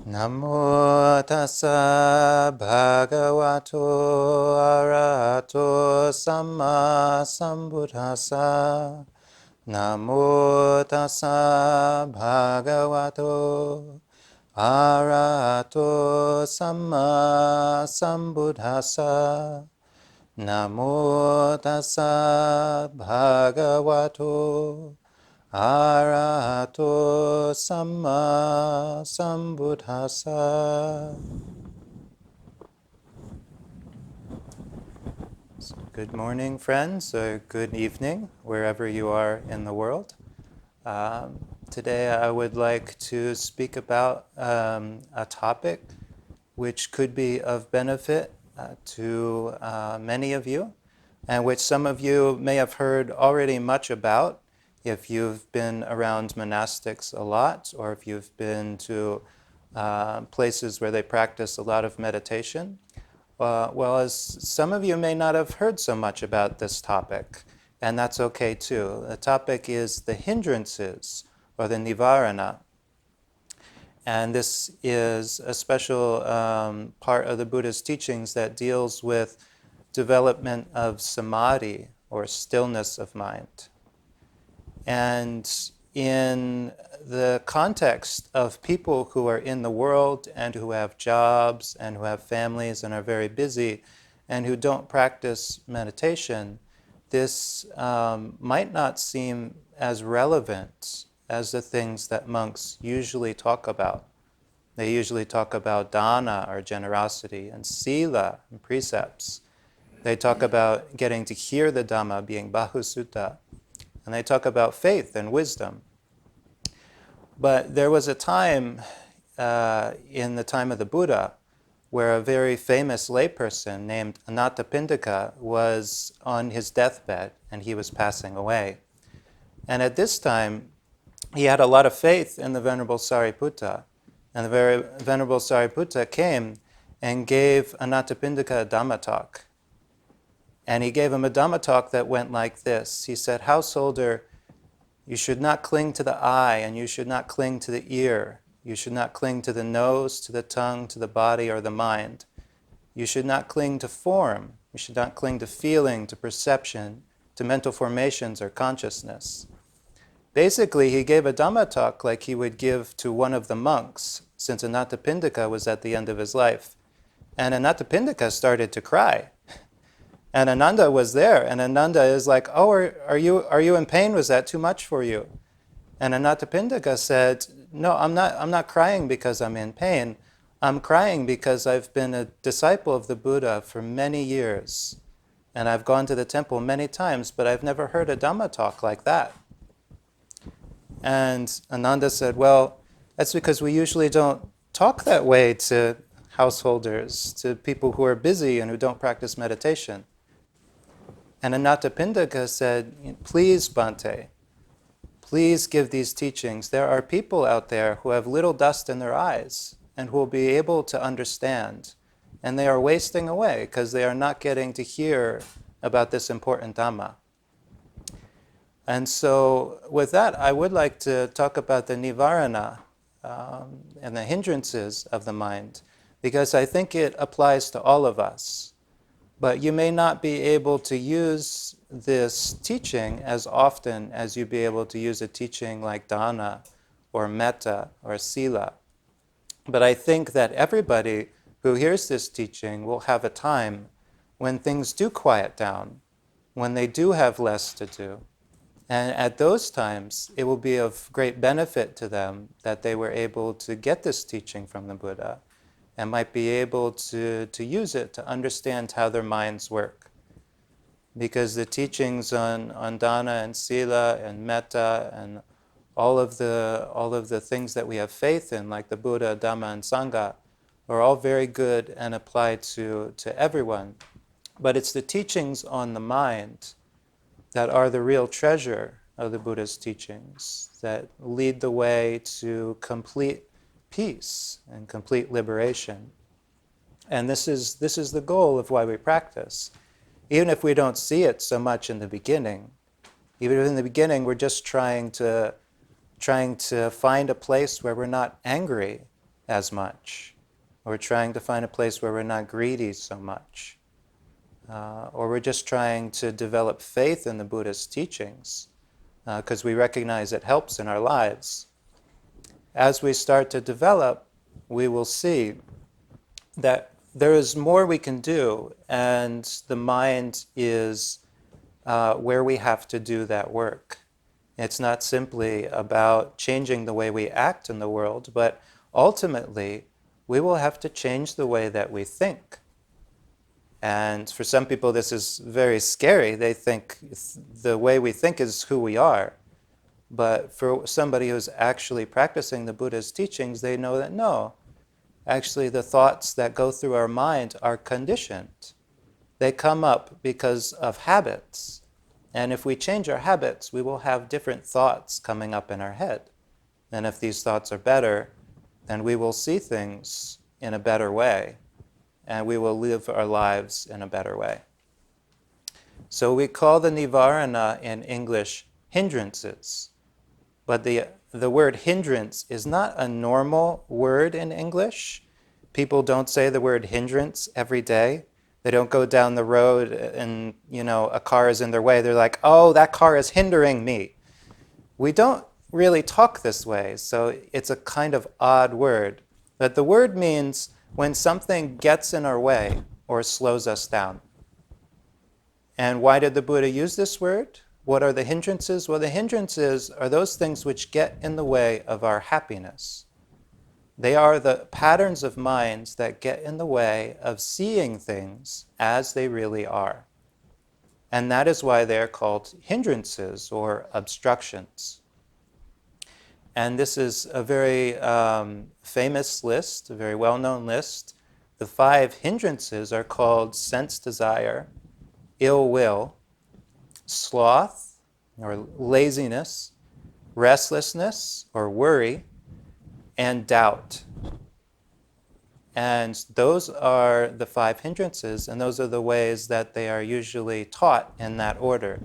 Namo tassa bhagavato arahato samma sambuddhassa. Namo tassa bhagavato arahato samma sambuddhassa. Namo tassa bhagavato arahato samma sambuddhassa. So good morning, friends, or good evening, wherever you are in the world. Today I would like to speak about a topic which could be of benefit to many of you, and which some of you may have heard already much about if you've been around monastics a lot, or if you've been to places where they practice a lot of meditation. Well, as some of you may not have heard so much about this topic, and that's okay too. The topic is the hindrances, or the Nivarana. And this is a special part of the Buddha's teachings that deals with development of samadhi, or stillness of mind. And in the context of people who are in the world and who have jobs and who have families and are very busy and who don't practice meditation, this might not seem as relevant as the things that monks usually talk about. They usually talk about dana, or generosity, and sila, and precepts. They talk about getting to hear the Dhamma, being bahusutta. And they talk about faith and wisdom. But there was a time in the time of the Buddha where a very famous layperson named Anathapindika was on his deathbed and he was passing away. And at this time, he had a lot of faith in the Venerable Sariputta. And the very Venerable Sariputta came and gave Anathapindika a Dhamma talk. And he gave him a Dhamma talk that went like this. He said, "Householder, you should not cling to the eye, and you should not cling to the ear. You should not cling to the nose, to the tongue, to the body, or the mind. You should not cling to form. You should not cling to feeling, to perception, to mental formations or consciousness." Basically, he gave a Dhamma talk like he would give to one of the monks, since Anathapindika was at the end of his life. And Anathapindika started to cry. And Ananda was there, and Ananda is like, "Oh, are you in pain? Was that too much for you?" And Anathapindika said, "No, I'm not crying because I'm in pain. I'm crying because I've been a disciple of the Buddha for many years, and I've gone to the temple many times, but I've never heard a Dhamma talk like that." And Ananda said, "Well, that's because we usually don't talk that way to householders, to people who are busy and who don't practice meditation." And Anathapindika said, "Please, Bhante, please give these teachings. There are people out there who have little dust in their eyes and who will be able to understand. And they are wasting away because they are not getting to hear about this important Dhamma." And so with that, I would like to talk about the Nivarana and the hindrances of the mind, because I think it applies to all of us. But you may not be able to use this teaching as often as you'd be able to use a teaching like dana, or metta, or sila. But I think that everybody who hears this teaching will have a time when things do quiet down, when they do have less to do. And at those times, it will be of great benefit to them that they were able to get this teaching from the Buddha, and might be able to use it to understand how their minds work. Because the teachings on dana and sila and metta and all of the things that we have faith in, like the Buddha, Dhamma, and Sangha, are all very good and apply to everyone. But it's the teachings on the mind that are the real treasure of the Buddha's teachings, that lead the way to complete peace and complete liberation. And this is the goal of why we practice. Even if we don't see it so much in the beginning, even if in the beginning we're just trying to find a place where we're not angry as much. We're trying to find a place where we're not greedy so much. Or we're just trying to develop faith in the Buddhist teachings because we recognize it helps in our lives. As we start to develop, we will see that there is more we can do, and the mind is where we have to do that work. It's not simply about changing the way we act in the world, but ultimately, we will have to change the way that we think. And for some people, this is very scary. They think the way we think is who we are. But for somebody who's actually practicing the Buddha's teachings, they know that no, actually the thoughts that go through our mind are conditioned. They come up because of habits. And if we change our habits, we will have different thoughts coming up in our head. And if these thoughts are better, then we will see things in a better way. And we will live our lives in a better way. So we call the Nivarana in English hindrances. But the word hindrance is not a normal word in English. People don't say the word hindrance every day. They don't go down the road and, a car is in their way. They're like, oh, that car is hindering me. We don't really talk this way, so it's a kind of odd word. But the word means when something gets in our way or slows us down. And why did the Buddha use this word? What are the hindrances? Well, the hindrances are those things which get in the way of our happiness. They are the patterns of minds that get in the way of seeing things as they really are. And that is why they are called hindrances or obstructions. And this is a very famous list, a very well-known list. The 5 hindrances are called sense desire, ill will, sloth or laziness, restlessness or worry, and doubt. And those are the 5 hindrances, and those are the ways that they are usually taught in that order.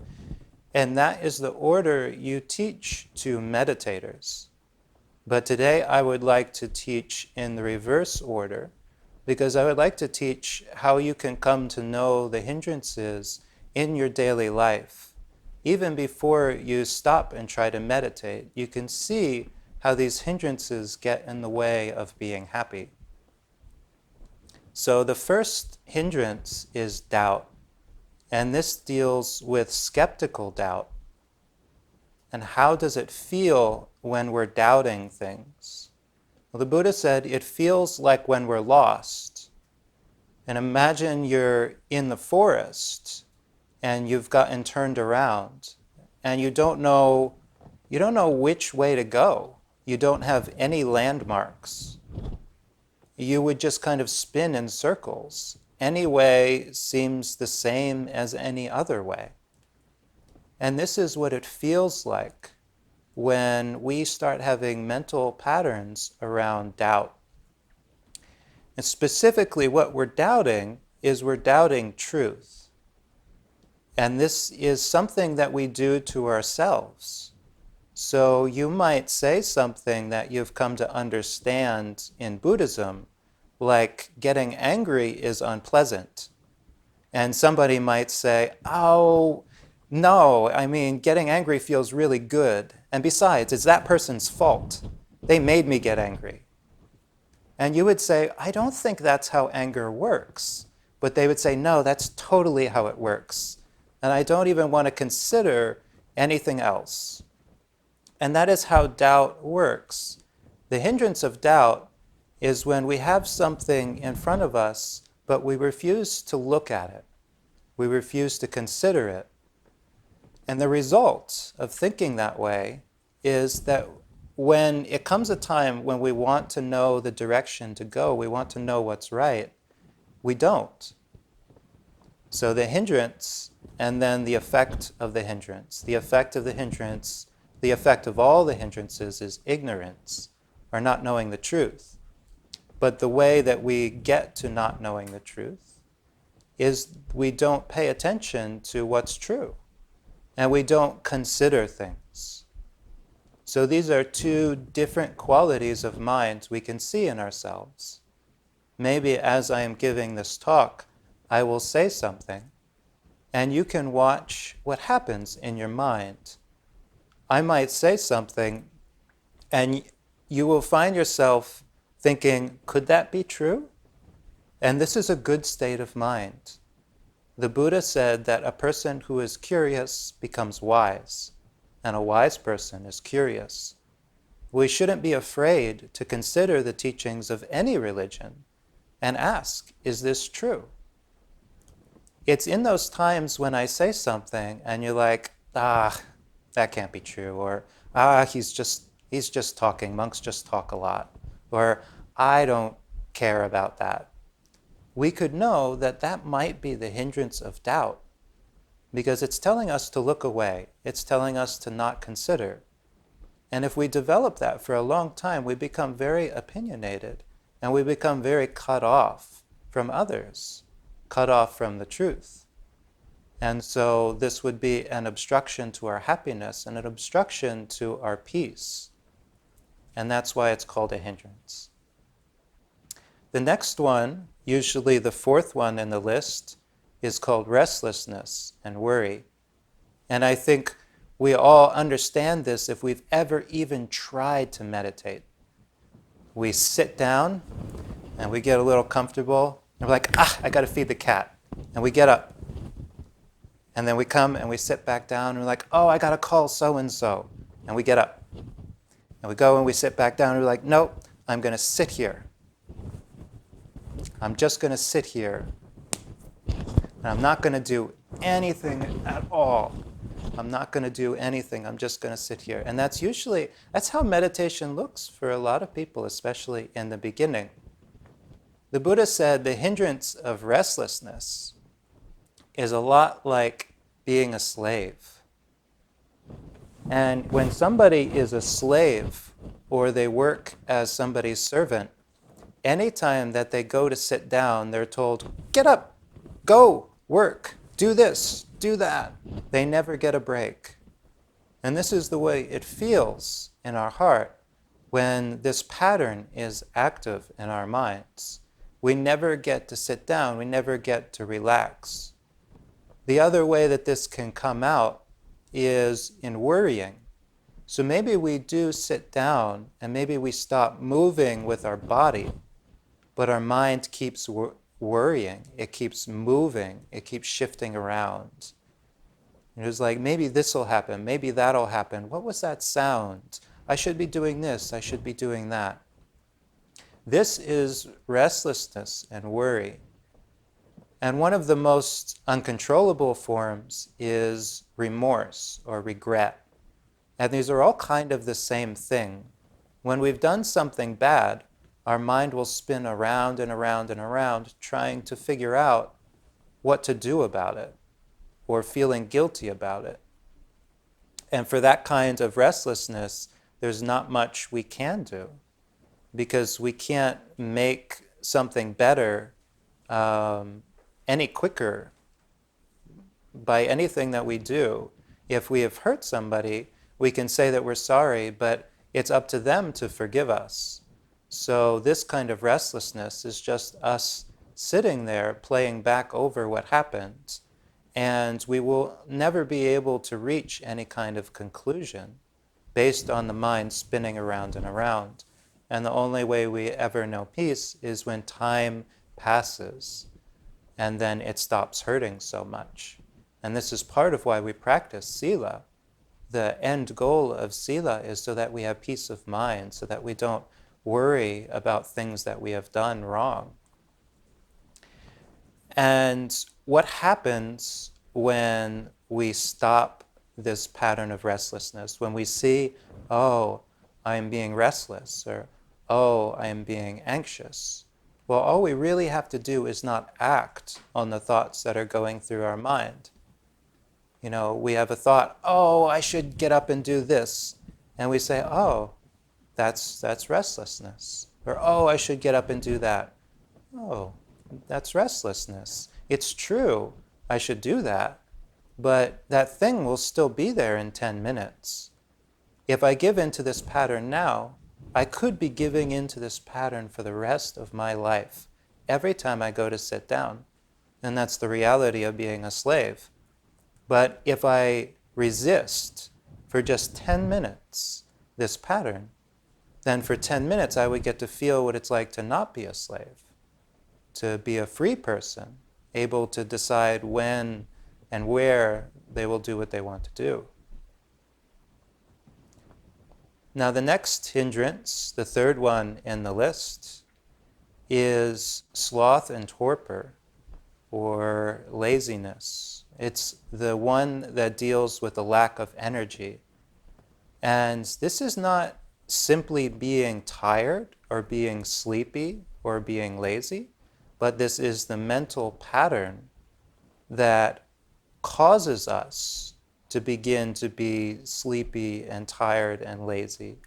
And that is the order you teach to meditators. But today I would like to teach in the reverse order, because I would like to teach how you can come to know the hindrances in your daily life. Even before you stop and try to meditate, you can see how these hindrances get in the way of being happy. So the first hindrance is doubt. And this deals with skeptical doubt. And how does it feel when we're doubting things? Well, the Buddha said it feels like when we're lost. And imagine you're in the forest and you've gotten turned around and you don't know which way to go. You don't have any landmarks. You would just kind of spin in circles. Any way seems the same as any other way. And this is what it feels like when we start having mental patterns around doubt. And specifically what we're doubting is we're doubting truth. And this is something that we do to ourselves. So you might say something that you've come to understand in Buddhism, like getting angry is unpleasant. And somebody might say, oh, no, getting angry feels really good. And besides, it's that person's fault. They made me get angry. And you would say, I don't think that's how anger works. But they would say, no, that's totally how it works. And I don't even want to consider anything else. And that is how doubt works. The hindrance of doubt is when we have something in front of us, but we refuse to look at it. We refuse to consider it. And the result of thinking that way is that when it comes a time when we want to know the direction to go, we want to know what's right, we don't. So the hindrance and then the effect of the hindrance. The effect of the hindrance, the effect of all the hindrances is ignorance, or not knowing the truth. But the way that we get to not knowing the truth is we don't pay attention to what's true. And we don't consider things. So these are two different qualities of mind we can see in ourselves. Maybe as I am giving this talk, I will say something, and you can watch what happens in your mind. I might say something, and you will find yourself thinking, could that be true? And this is a good state of mind. The Buddha said that a person who is curious becomes wise, and a wise person is curious. We shouldn't be afraid to consider the teachings of any religion and ask, is this true? It's in those times when I say something and you're like, that can't be true, or he's just talking, monks just talk a lot, or I don't care about that. We could know that that might be the hindrance of doubt, because it's telling us to look away. It's telling us to not consider. And if we develop that for a long time, we become very opinionated, and we become very cut off from others, cut off from the truth. And so this would be an obstruction to our happiness and an obstruction to our peace. And that's why it's called a hindrance. The next one, usually the fourth one in the list, is called restlessness and worry. And I think we all understand this if we've ever even tried to meditate. We sit down and we get a little comfortable and we're like, I got to feed the cat. And we get up. And then we come and we sit back down and we're like, I got to call so-and-so. And we get up. And we go and we sit back down and we're like, nope, I'm going to sit here. I'm just going to sit here. And I'm not going to do anything at all. I'm not going to do anything. I'm just going to sit here. And that's how meditation looks for a lot of people, especially in the beginning. The Buddha said the hindrance of restlessness is a lot like being a slave. And when somebody is a slave or they work as somebody's servant, anytime that they go to sit down, they're told, get up, go, work, do this, do that. They never get a break. And this is the way it feels in our heart when this pattern is active in our minds. We never get to sit down. We never get to relax. The other way that this can come out is in worrying. So maybe we do sit down and maybe we stop moving with our body, but our mind keeps worrying. It keeps moving. It keeps shifting around. And it was like, maybe this will happen. Maybe that'll happen. What was that sound? I should be doing this. I should be doing that. This is restlessness and worry. And one of the most uncontrollable forms is remorse or regret. And these are all kind of the same thing. When we've done something bad, our mind will spin around and around and around trying to figure out what to do about it or feeling guilty about it. And for that kind of restlessness, there's not much we can do because we can't make something better any quicker by anything that we do. If we have hurt somebody, we can say that we're sorry, but it's up to them to forgive us. So this kind of restlessness is just us sitting there playing back over what happened, and we will never be able to reach any kind of conclusion based on the mind spinning around and around. And the only way we ever know peace is when time passes and then it stops hurting so much. And this is part of why we practice sila. The end goal of sila is so that we have peace of mind, so that we don't worry about things that we have done wrong. And what happens when we stop this pattern of restlessness? When we see, oh, I am being restless, or oh, I am being anxious. Well, all we really have to do is not act on the thoughts that are going through our mind. You know, we have a thought, oh, I should get up and do this. And we say, oh, that's restlessness. Or, oh, I should get up and do that. Oh, that's restlessness. It's true, I should do that. But that thing will still be there in 10 minutes. if I give into this pattern now, I could be giving into this pattern for the rest of my life, every time I go to sit down. And that's the reality of being a slave. But if I resist for just 10 minutes this pattern, then for 10 minutes I would get to feel what it's like to not be a slave, to be a free person, able to decide when and where they will do what they want to do. Now the next hindrance, the third one in the list, is sloth and torpor, or laziness. It's the one that deals with the lack of energy. And this is not simply being tired or being sleepy or being lazy, but this is the mental pattern that causes us to begin to be sleepy and tired and lazy.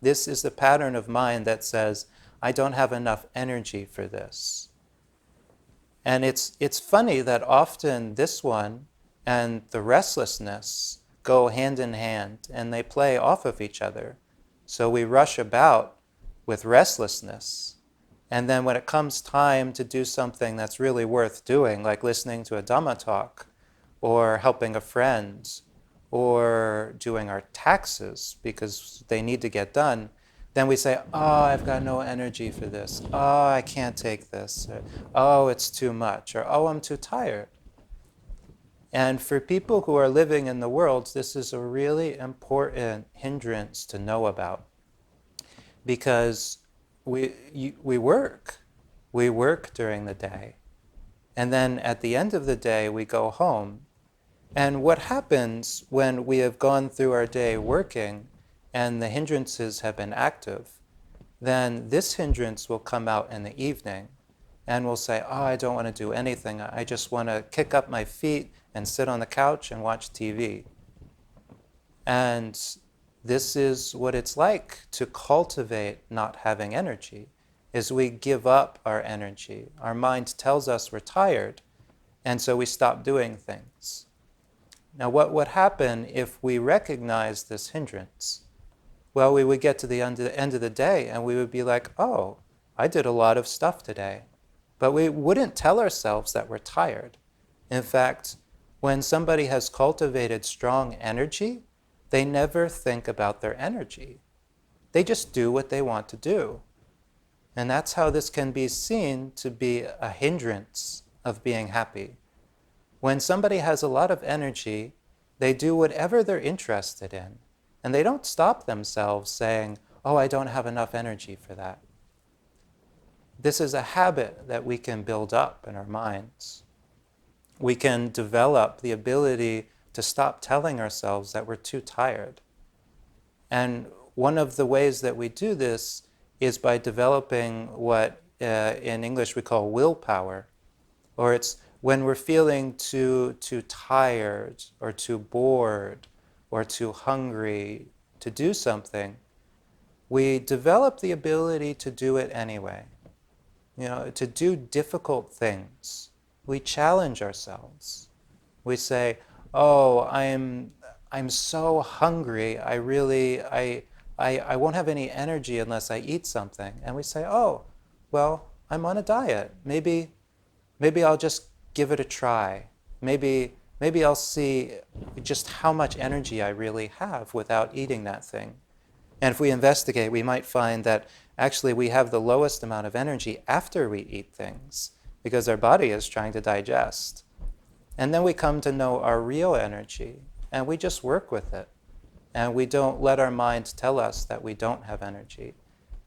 This is the pattern of mind that says, I don't have enough energy for this. And it's funny that often this one and the restlessness go hand in hand, and they play off of each other. So we rush about with restlessness, and then when it comes time to do something that's really worth doing, like listening to a Dhamma talk, or helping a friend, or doing our taxes because they need to get done, then we say, oh, I've got no energy for this. Oh, I can't take this. Or, oh, it's too much. Or, oh, I'm too tired. And for people who are living in the world, this is a really important hindrance to know about. Because we work. We work during the day. And then at the end of the day, we go home. And what happens when we have gone through our day working and the hindrances have been active, then this hindrance will come out in the evening and we'll say, oh, I don't want to do anything. I just want to kick up my feet and sit on the couch and watch TV. And this is what it's like to cultivate not having energy, is we give up our energy. Our mind tells us we're tired, and so we stop doing things. Now, what would happen if we recognize this hindrance? Well, we would get to the end of the day and we would be like, oh, I did a lot of stuff today. But we wouldn't tell ourselves that we're tired. In fact, when somebody has cultivated strong energy, they never think about their energy. They just do what they want to do. And that's how this can be seen to be a hindrance of being happy. When somebody has a lot of energy, they do whatever they're interested in. And they don't stop themselves saying, oh, I don't have enough energy for that. This is a habit that we can build up in our minds. We can develop the ability to stop telling ourselves that we're too tired. And one of the ways that we do this is by developing what in English we call willpower, or it's when we're feeling too tired or too bored or too hungry to do something, we develop the ability to do it anyway. To do difficult things. We challenge ourselves. We say, oh, I'm so hungry, I won't have any energy unless I eat something. And we say, oh, well, I'm on a diet. Maybe I'll just give it a try. Maybe I'll see just how much energy I really have without eating that thing. And if we investigate, we might find that actually we have the lowest amount of energy after we eat things because our body is trying to digest. And then we come to know our real energy and we just work with it. And we don't let our mind tell us that we don't have energy.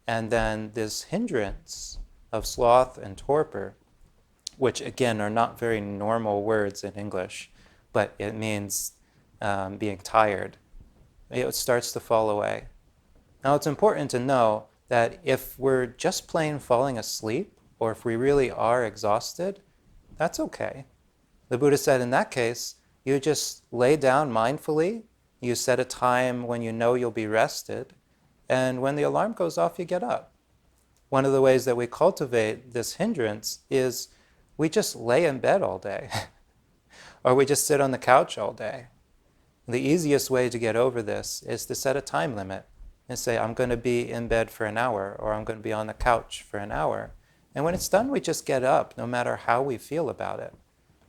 And then this hindrance of sloth and torpor, which again are not very normal words in English, but it means being tired, it starts to fall away. Now it's important to know that if we're just plain falling asleep, or if we really are exhausted, that's okay. The Buddha said in that case, you just lay down mindfully, you set a time when you know you'll be rested, and when the alarm goes off, you get up. One of the ways that we cultivate this hindrance is we just lay in bed all day, or we just sit on the couch all day. The easiest way to get over this is to set a time limit and say, I'm going to be in bed for an hour, or I'm going to be on the couch for an hour. And when it's done, we just get up, no matter how we feel about it.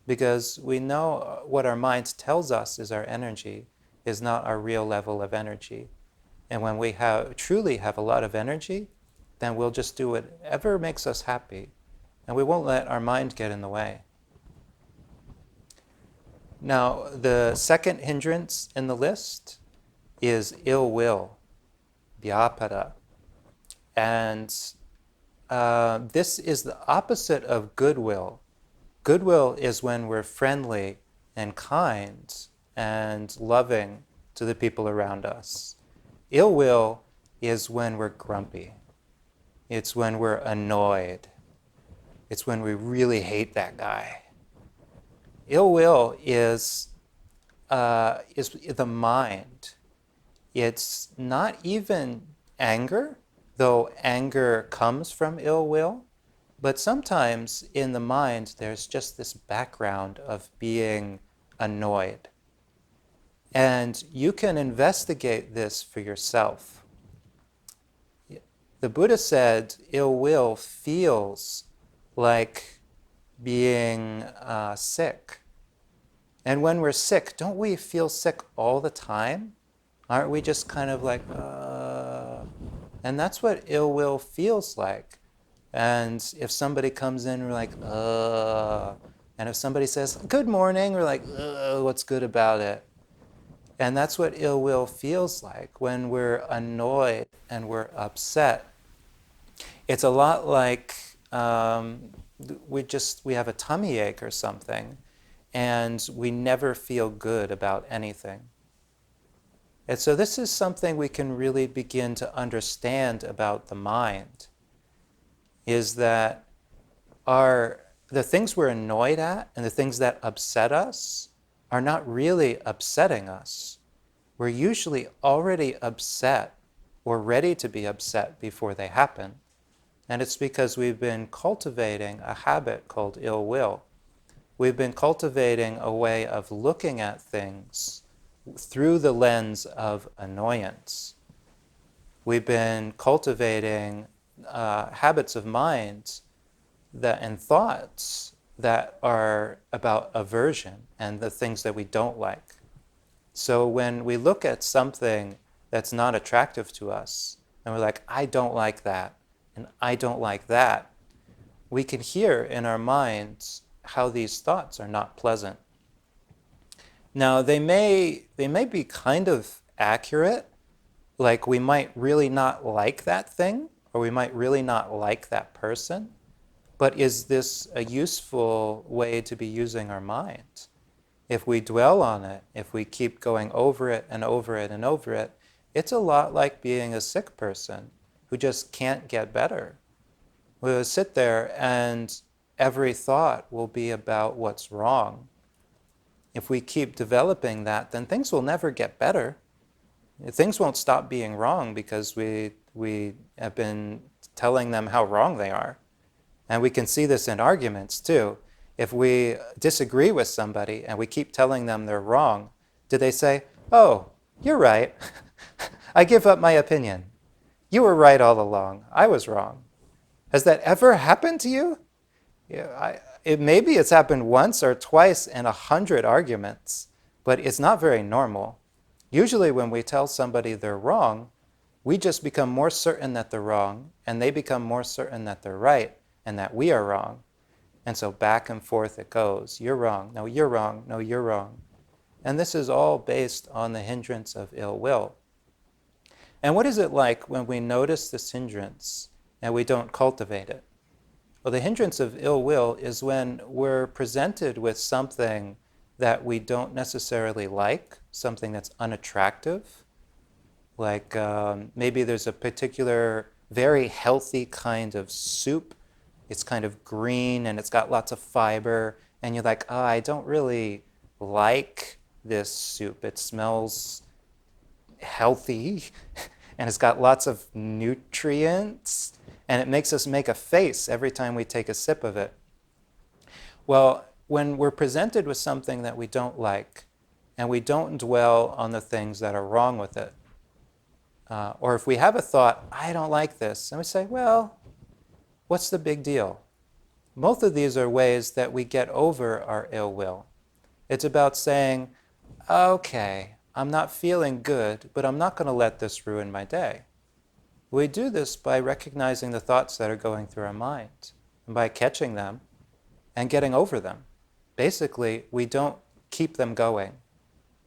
Because we know what our mind tells us is our energy is not our real level of energy. And when we truly have a lot of energy, then we'll just do whatever makes us happy. And we won't let our mind get in the way. Now, the second hindrance in the list is ill will, vyapada. And this is the opposite of goodwill. Goodwill is when we're friendly and kind and loving to the people around us. Ill will is when we're grumpy. It's when we're annoyed. It's when we really hate that guy. Ill will is the mind. It's not even anger, though anger comes from ill will. But sometimes in the mind, there's just this background of being annoyed. And you can investigate this for yourself. The Buddha said ill will feels like being sick. And when we're sick, don't we feel sick all the time? Aren't we just kind of like, And that's what ill will feels like. And if somebody comes in, we're like, And if somebody says, good morning, we're like, what's good about it? And that's what ill will feels like when we're annoyed and we're upset. It's a lot like we have a tummy ache or something, and we never feel good about anything. And so this is something we can really begin to understand about the mind, is that the things we're annoyed at and the things that upset us are not really upsetting us. We're usually already upset or ready to be upset before they happen. And it's because we've been cultivating a habit called ill will. We've been cultivating a way of looking at things through the lens of annoyance. We've been cultivating habits of mind and thoughts that are about aversion and the things that we don't like. So when we look at something that's not attractive to us, and we're like, I don't like that, and I don't like that, we can hear in our minds how these thoughts are not pleasant. Now, they may be kind of accurate, like we might really not like that thing, or we might really not like that person, but is this a useful way to be using our mind? If we dwell on it, if we keep going over it and over it and over it, it's a lot like being a sick person who just can't get better. We'll sit there and every thought will be about what's wrong. If we keep developing that, then things will never get better. Things won't stop being wrong because we have been telling them how wrong they are. And we can see this in arguments too. If we disagree with somebody and we keep telling them they're wrong, do they say, oh, you're right. I give up my opinion. You were right all along. I was wrong. Has that ever happened to you? Yeah, maybe it's happened once or twice in 100 arguments, but it's not very normal. Usually when we tell somebody they're wrong, we just become more certain that they're wrong, and they become more certain that they're right, and that we are wrong. And so back and forth it goes. You're wrong. No, you're wrong. No, you're wrong. And this is all based on the hindrance of ill will. And what is it like when we notice this hindrance and we don't cultivate it? Well, the hindrance of ill will is when we're presented with something that we don't necessarily like, something that's unattractive. Like maybe there's a particular very healthy kind of soup. It's kind of green and it's got lots of fiber. And you're like, I don't really like this soup. It smells healthy and it's got lots of nutrients. And it makes us make a face every time we take a sip of it. Well, when we're presented with something that we don't like, and we don't dwell on the things that are wrong with it. Or if we have a thought, I don't like this, and we say, well, what's the big deal? Both of these are ways that we get over our ill will. It's about saying, okay, I'm not feeling good, but I'm not going to let this ruin my day. We do this by recognizing the thoughts that are going through our mind, and by catching them and getting over them. Basically, we don't keep them going.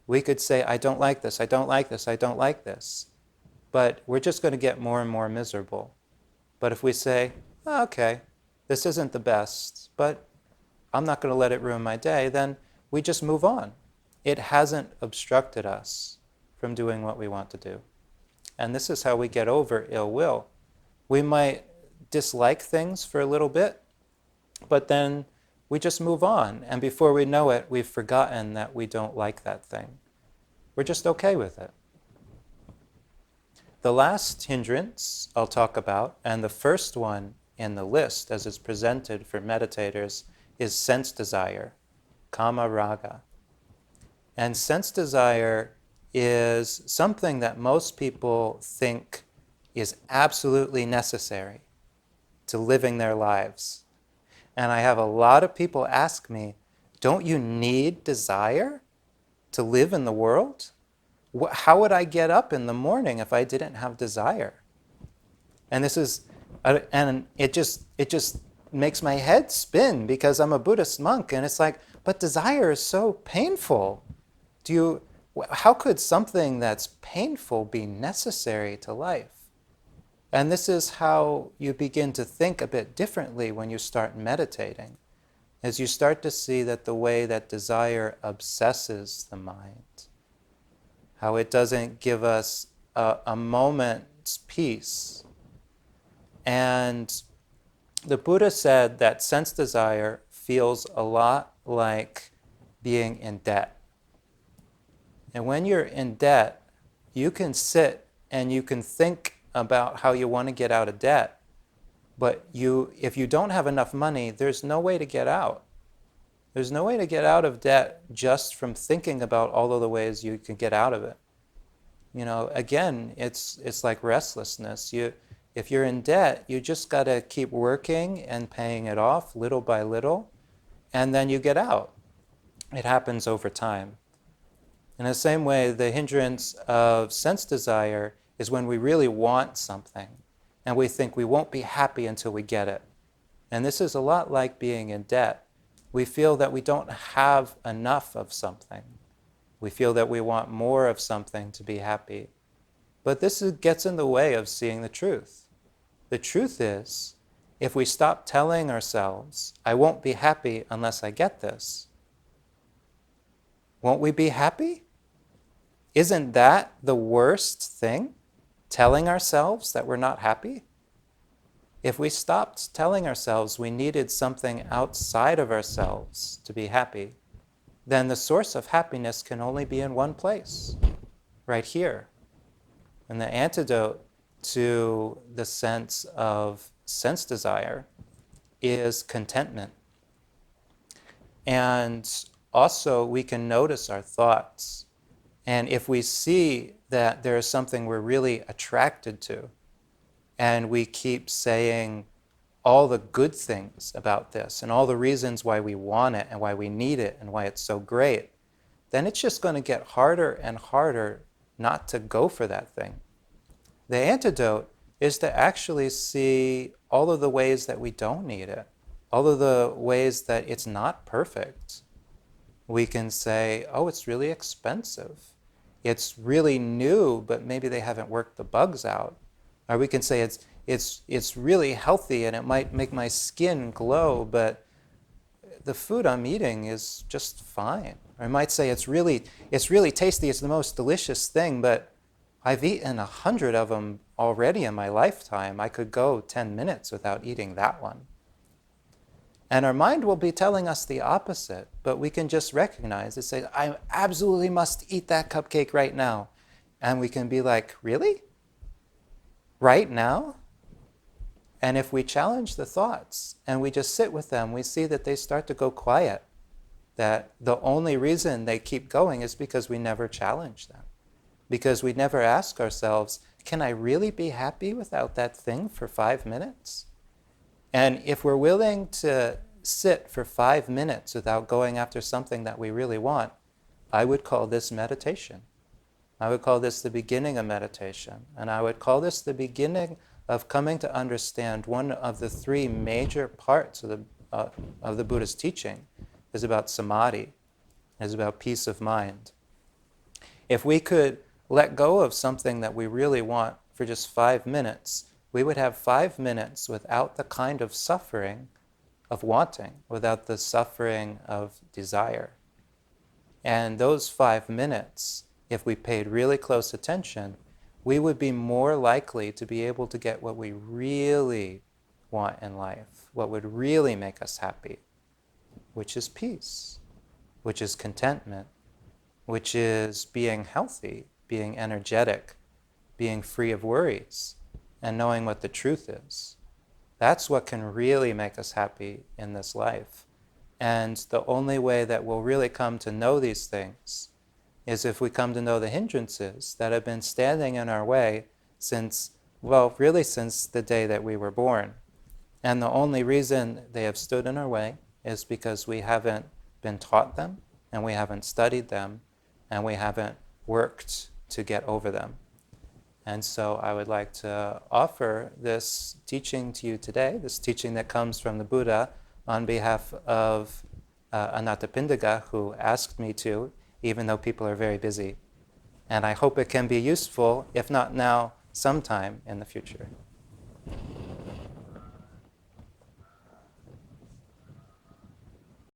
We could say, I don't like this, I don't like this, I don't like this. But we're just going to get more and more miserable. But if we say, oh, okay, this isn't the best, but I'm not going to let it ruin my day, then we just move on. It hasn't obstructed us from doing what we want to do. And this is how we get over ill will. We might dislike things for a little bit, but then we just move on. And before we know it, we've forgotten that we don't like that thing. We're just okay with it. The last hindrance I'll talk about, and the first one in the list as it's presented for meditators, is sense desire, kama raga. And sense desire is something that most people think is absolutely necessary to living their lives. And I have a lot of people ask me, don't you need desire to live in the world? How would I get up in the morning if I didn't have desire? And this is, and it just makes my head spin because I'm a Buddhist monk, and it's like, but desire is so painful. How could something that's painful be necessary to life? And this is how you begin to think a bit differently when you start meditating, as you start to see that the way that desire obsesses the mind, how it doesn't give us a moment's peace. And the Buddha said that sense desire feels a lot like being in debt. And when you're in debt, you can sit and you can think about how you want to get out of debt, but if you don't have enough money, there's no way to get out. There's no way to get out of debt just from thinking about all of the ways you can get out of it. Again, it's like restlessness. If you're in debt, you just got to keep working and paying it off little by little, and then you get out. It happens over time. In the same way, the hindrance of sense desire is when we really want something, and we think we won't be happy until we get it. And this is a lot like being in debt. We feel that we don't have enough of something. We feel that we want more of something to be happy. But this gets in the way of seeing the truth. The truth is, if we stop telling ourselves, I won't be happy unless I get this, won't we be happy? Isn't that the worst thing? Telling ourselves that we're not happy? If we stopped telling ourselves we needed something outside of ourselves to be happy, then the source of happiness can only be in one place, right here. And the antidote to the sense of sense desire is contentment. And also we can notice our thoughts. And if we see that there is something we're really attracted to, and we keep saying all the good things about this and all the reasons why we want it and why we need it and why it's so great, then it's just going to get harder and harder not to go for that thing. The antidote is to actually see all of the ways that we don't need it, all of the ways that it's not perfect. We can say, oh, it's really expensive. It's really new, but maybe they haven't worked the bugs out. Or we can say it's really healthy and it might make my skin glow, but the food I'm eating is just fine. Or I might say it's really tasty, it's the most delicious thing, but I've eaten 100 of them already in my lifetime. I could go 10 minutes without eating that one. And our mind will be telling us the opposite, but we can just recognize it, say, I absolutely must eat that cupcake right now. And we can be like, really? Right now? And if we challenge the thoughts and we just sit with them, we see that they start to go quiet. that the only reason they keep going is because we never challenge them. Because we never ask ourselves, can I really be happy without that thing for 5 minutes? And if we're willing to sit for 5 minutes without going after something that we really want, I would call this meditation. I would call this the beginning of meditation. And I would call this the beginning of coming to understand one of the 3 major parts of the Buddhist teaching is about samadhi, is about peace of mind. If we could let go of something that we really want for just 5 minutes, we would have 5 minutes without the kind of suffering of wanting, without the suffering of desire. And those 5 minutes, if we paid really close attention, we would be more likely to be able to get what we really want in life, what would really make us happy, which is peace, which is contentment, which is being healthy, being energetic, being free of worries, and knowing what the truth is. That's what can really make us happy in this life. And the only way that we'll really come to know these things is if we come to know the hindrances that have been standing in our way since, well, really since the day that we were born. And the only reason they have stood in our way is because we haven't been taught them, and we haven't studied them, and we haven't worked to get over them. And so I would like to offer this teaching to you today, this teaching that comes from the Buddha on behalf of Anathapindika, who asked me to, even though people are very busy. And I hope it can be useful, if not now, sometime in the future.